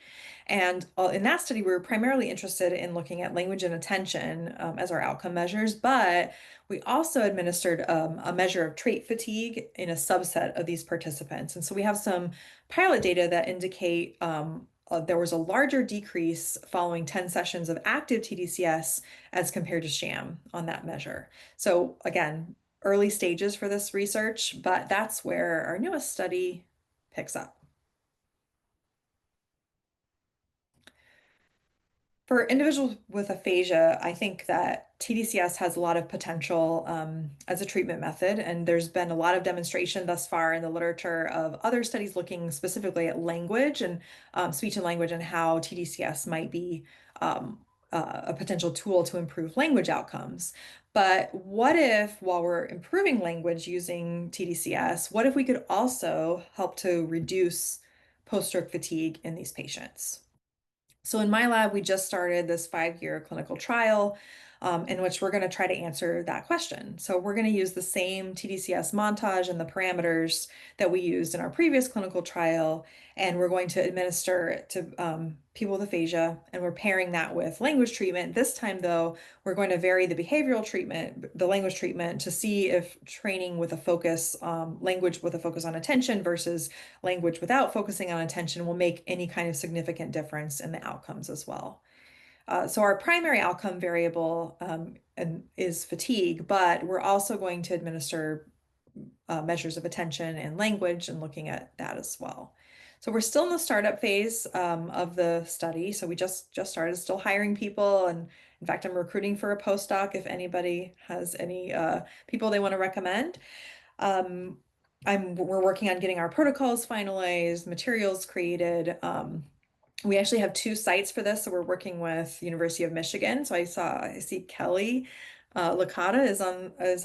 And in that study, we were primarily interested in looking at language and attention as our outcome measures, but we also administered a measure of trait fatigue in a subset of these participants. And so we have some pilot data that indicate there was a larger decrease following 10 sessions of active TDCS as compared to sham on that measure. So again, early stages for this research, but that's where our newest study picks up. For individuals with aphasia, I think that TDCS has a lot of potential as a treatment method, and there's been a lot of demonstration thus far in the literature of other studies looking specifically at language and speech and language and how TDCS might be a potential tool to improve language outcomes. But what if, while we're improving language using TDCS, what if we could also help to reduce post-stroke fatigue in these patients? So in my lab, we just started this 5-year clinical trial in which we're going to try to answer that question. So we're going to use the same TDCS montage and the parameters that we used in our previous clinical trial, and we're going to administer it to people with aphasia, and we're pairing that with language treatment. This time, though, we're going to vary the behavioral treatment, the language treatment, to see if training with a focus, language with a focus on attention versus language without focusing on attention will make any kind of significant difference in the outcomes as well. So our primary outcome variable is fatigue, but we're also going to administer measures of attention and language and looking at that as well. So we're still in the startup phase of the study. So we just started still hiring people. And in fact, I'm recruiting for a postdoc if anybody has any people they want to recommend. Um, we're working on getting our protocols finalized, materials created. We actually have two sites for this, so we're working with University of Michigan. So I see Kelly Licata is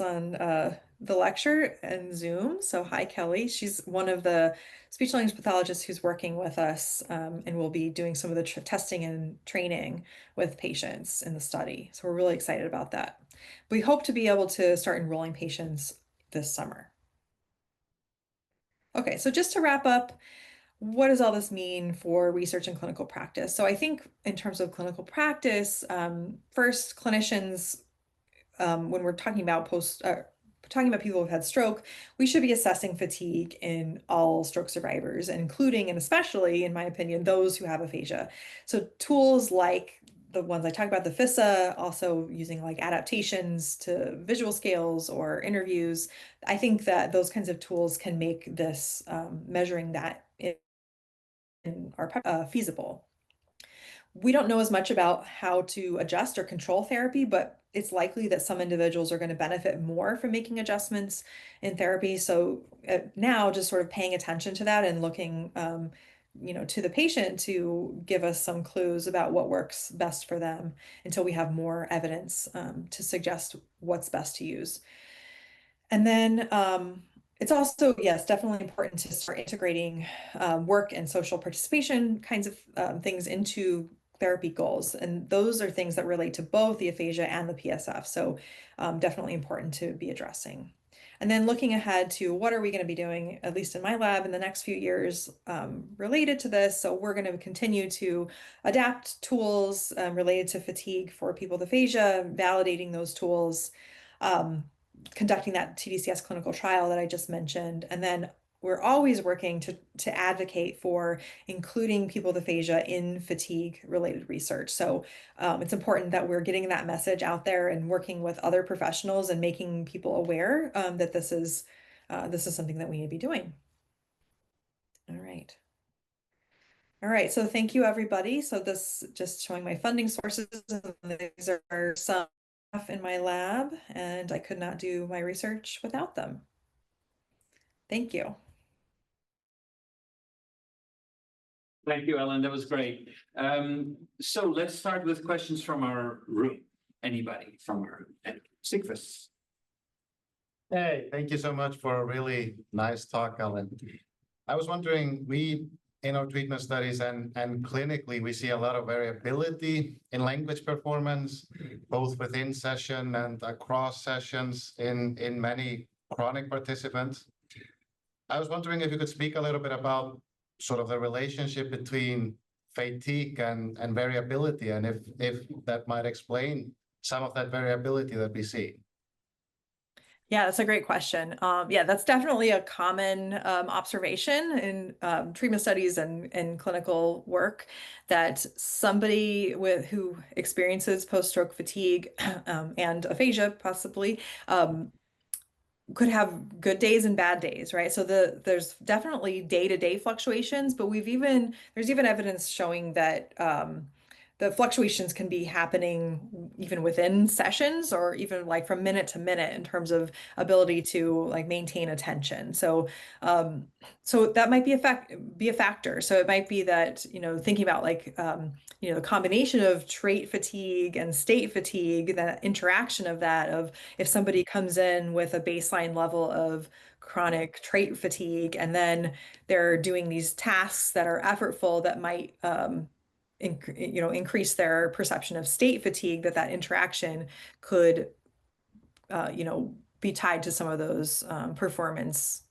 on the lecture and Zoom. So hi Kelly. She's one of the speech language pathologists who's working with us and will be doing some of the testing and training with patients in the study. So we're really excited about that. We hope to be able to start enrolling patients this summer. Okay, so just to wrap up, what does all this mean for research and clinical practice? So I think in terms of clinical practice, first, clinicians, when we're talking about people who've had stroke, we should be assessing fatigue in all stroke survivors, including and especially, in my opinion, those who have aphasia. So tools like the ones I talked about, the FISA, also using like adaptations to visual scales or interviews. I think that those kinds of tools can make this measuring that are feasible. We don't know as much about how to adjust or control therapy, but it's likely that some individuals are going to benefit more from making adjustments in therapy. So now just sort of paying attention to that and looking, to the patient to give us some clues about what works best for them until we have more evidence to suggest what's best to use. And then it's also, yes, definitely important to start integrating work and social participation kinds of things into therapy goals. And those are things that relate to both the aphasia and the PSF. So definitely important to be addressing. And then looking ahead to what are we going to be doing, at least in my lab, in the next few years related to this. So we're going to continue to adapt tools related to fatigue for people with aphasia, validating those tools. Um, Conducting that TDCS clinical trial that I just mentioned, and then we're always working to advocate for including people with aphasia in fatigue related research. So it's important that we're getting that message out there and working with other professionals and making people aware that this is something that we need to be doing. All right. All right, so thank you, everybody. So this just showing my funding sources. These are some in my lab, and I could not do my research without them. Thank you. Thank you, Ellyn. That was great. So let's start with questions from our room. Anybody from our room? Sigfus. Hey, thank you so much for a really nice talk, Ellyn. I was wondering, in our treatment studies and clinically, we see a lot of variability in language performance, both within session and across sessions in many chronic participants. I was wondering if you could speak a little bit about sort of the relationship between fatigue and variability, and if that might explain some of that variability that we see. Yeah, that's a great question. Yeah, that's definitely a common observation in treatment studies and clinical work, that somebody who experiences post-stroke fatigue and aphasia possibly could have good days and bad days, right? So there's definitely day-to-day fluctuations, but there's even evidence showing that the fluctuations can be happening even within sessions, or even like from minute to minute in terms of ability to like maintain attention. So so that might be a factor. So it might be that, thinking about like the combination of trait fatigue and state fatigue, that interaction of that, of if somebody comes in with a baseline level of chronic trait fatigue and then they're doing these tasks that are effortful that might increase their perception of state fatigue, that interaction could be tied to some of those performance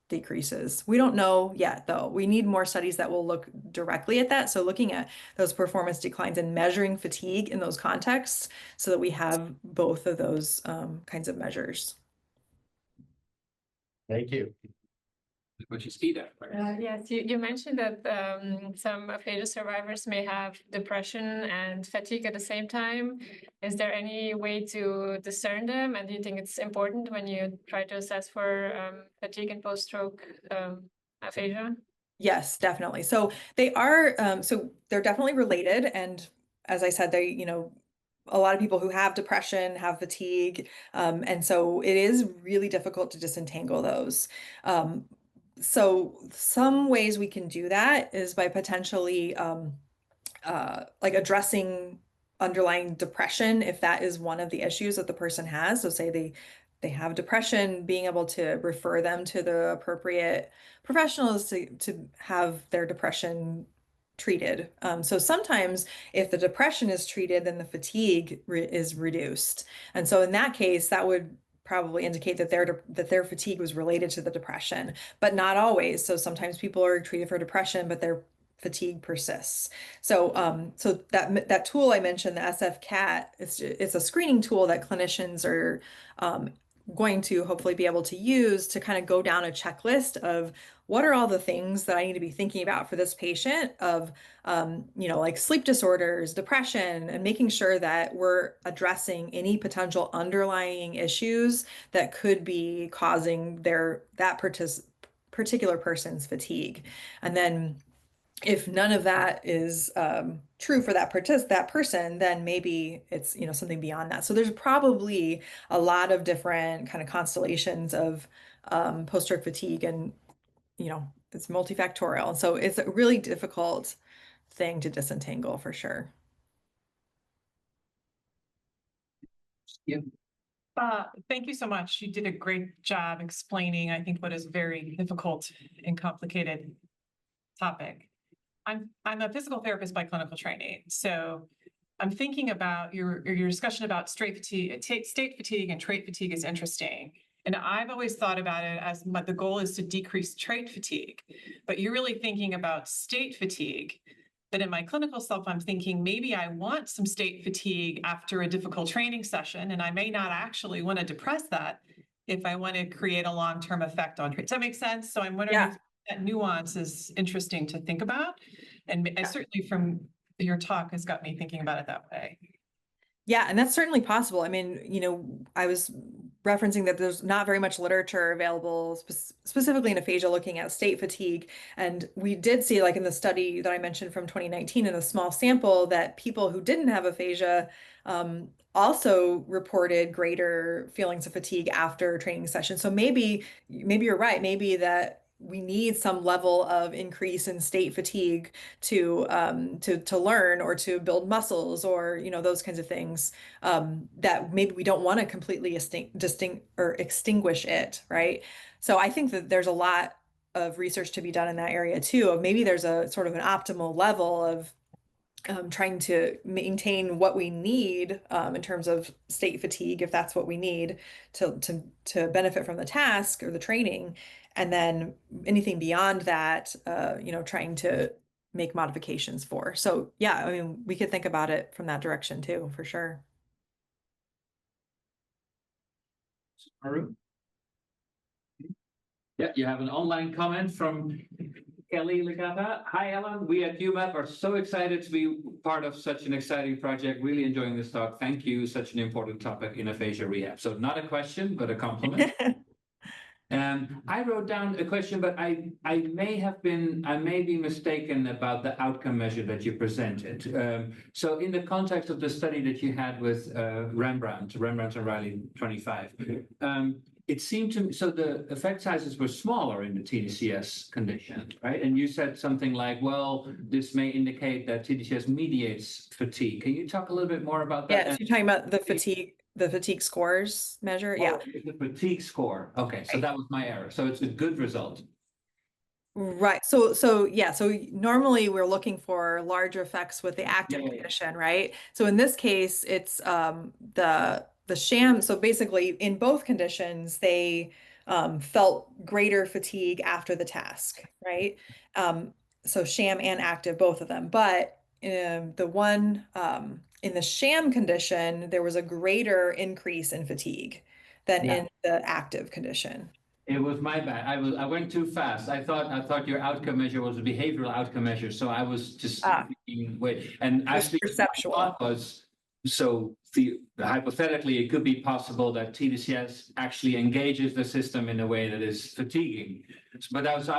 decreases. We don't know yet, though. We need more studies that will look directly at that. So looking at those performance declines and measuring fatigue in those contexts, so that we have both of those kinds of measures. Thank you. Which is Ida. Yes, you mentioned that some aphasia survivors may have depression and fatigue at the same time. Is there any way to discern them? And do you think it's important when you try to assess for fatigue and post-stroke aphasia? Yes, definitely. So they are, so they're definitely related. And as I said, a lot of people who have depression have fatigue. And so it is really difficult to disentangle those. So some ways we can do that is by potentially like addressing underlying depression, if that is one of the issues that the person has. So say they have depression, being able to refer them to the appropriate professionals to have their depression treated. So sometimes if the depression is treated, then the fatigue is reduced. And so in that case, that would probably indicate that their fatigue was related to the depression, but not always. So sometimes people are treated for depression, but their fatigue persists. So so that tool I mentioned, the SF-CAT, it's a screening tool that clinicians are going to hopefully be able to use to kind of go down a checklist of what are all the things that I need to be thinking about for this patient, of like sleep disorders, depression, and making sure that we're addressing any potential underlying issues that could be causing that particular person's fatigue. And then if none of that is true for that person, then maybe it's something beyond that. So there's probably a lot of different kind of constellations of post-stroke fatigue, and it's multifactorial. So it's a really difficult thing to disentangle for sure. Yeah. Thank you so much. You did a great job explaining, I think, what is a very difficult and complicated topic. I'm a physical therapist by clinical training, so I'm thinking about your discussion about state fatigue and trait fatigue is interesting. And I've always thought about it as the goal is to decrease trait fatigue, but you're really thinking about state fatigue. But in my clinical self, I'm thinking maybe I want some state fatigue after a difficult training session, and I may not actually want to depress that if I want to create a long-term effect on, does that make sense? So I'm wondering Yeah. if that nuance is interesting to think about. And certainly from your talk has got me thinking about it that way. Yeah, and that's certainly possible. I mean, I was referencing that there's not very much literature available specifically in aphasia looking at state fatigue. And we did see, like in the study that I mentioned from 2019 in a small sample, that people who didn't have aphasia also reported greater feelings of fatigue after training sessions. So maybe you're right. Maybe that we need some level of increase in state fatigue to learn or to build muscles or those kinds of things that maybe we don't want to completely extinguish it, right? So I think that there's a lot of research to be done in that area too. Of maybe there's a sort of an optimal level of trying to maintain what we need in terms of state fatigue, if that's what we need to benefit from the task or the training, and then anything beyond that, trying to make modifications for. So yeah, I mean, we could think about it from that direction too, for sure. Maru? Yeah, you have an online comment from Kelly Legata. Hi, Ellyn. We at UMapp are so excited to be part of such an exciting project. Really enjoying this talk. Thank you. Such an important topic in aphasia rehab. So not a question, but a compliment. I wrote down a question, but I may be mistaken about the outcome measure that you presented. So in the context of the study that you had with Rembrandt and Riley 25, it seemed to me, so the effect sizes were smaller in the TDCS condition, right? And you said something like, well, this may indicate that TDCS mediates fatigue. Can you talk a little bit more about that? Yeah, so you're talking about the fatigue scores measure. Yeah. It's a fatigue score. Okay, so that was my error. So it's a good result. Right. So yeah, so normally we're looking for larger effects with the active condition, right? So in this case, it's the sham. So basically in both conditions, they felt greater fatigue after the task, right? So sham and active, both of them. But the one in the sham condition, there was a greater increase in fatigue than in the active condition. It was my bad. I went too fast. I thought your outcome measure was a behavioral outcome measure. So I was just thinking, wait, and actually perceptual. my thought was, so hypothetically, it could be possible that TDCS actually engages the system in a way that is fatiguing. But I was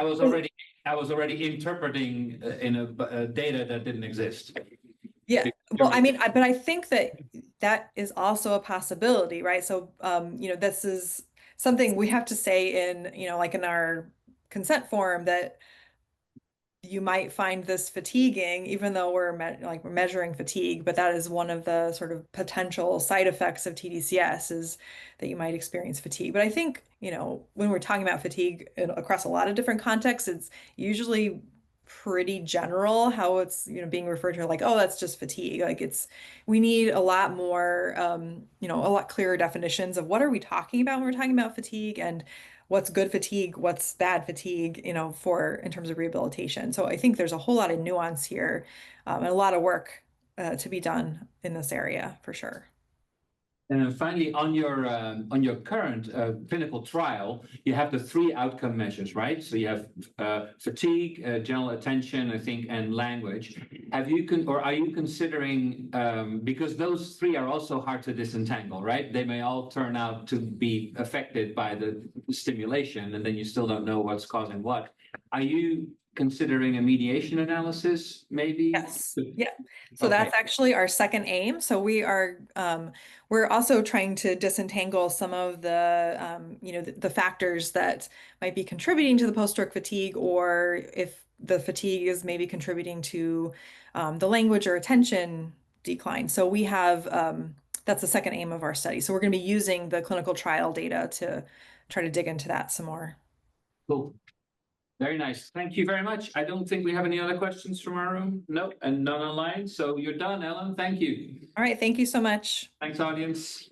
already interpreting in a data that didn't exist. Yeah. Well, I mean, but I think that is also a possibility, right? So, this is something we have to say in, like in our consent form, that you might find this fatiguing, even though we're measuring fatigue, but that is one of the sort of potential side effects of TDCS, is that you might experience fatigue. But I think, when we're talking about fatigue across a lot of different contexts, it's usually pretty general how it's, being referred to, like, oh, that's just fatigue. Like, we need a lot more, a lot clearer definitions of what are we talking about when we're talking about fatigue, and what's good fatigue, what's bad fatigue, in terms of rehabilitation. So I think there's a whole lot of nuance here, and a lot of work to be done in this area for sure. And then finally, on your current clinical trial, you have the 3 outcome measures, right? So you have fatigue, general attention, I think, and language. Are you considering, because those 3 are also hard to disentangle, right? They may all turn out to be affected by the stimulation, and then you still don't know what's causing what. Are you considering a mediation analysis, maybe? Yes. Yeah. So that's actually our second aim. So we're also trying to disentangle some of the, the factors that might be contributing to the post-stroke fatigue, or if the fatigue is maybe contributing to the language or attention decline. So we have, that's the second aim of our study. So we're going to be using the clinical trial data to try to dig into that some more. Cool. Very nice. Thank you very much. I don't think we have any other questions from our room. No, and none online. So you're done, Ellyn. Thank you. All right. Thank you so much. Thanks, audience.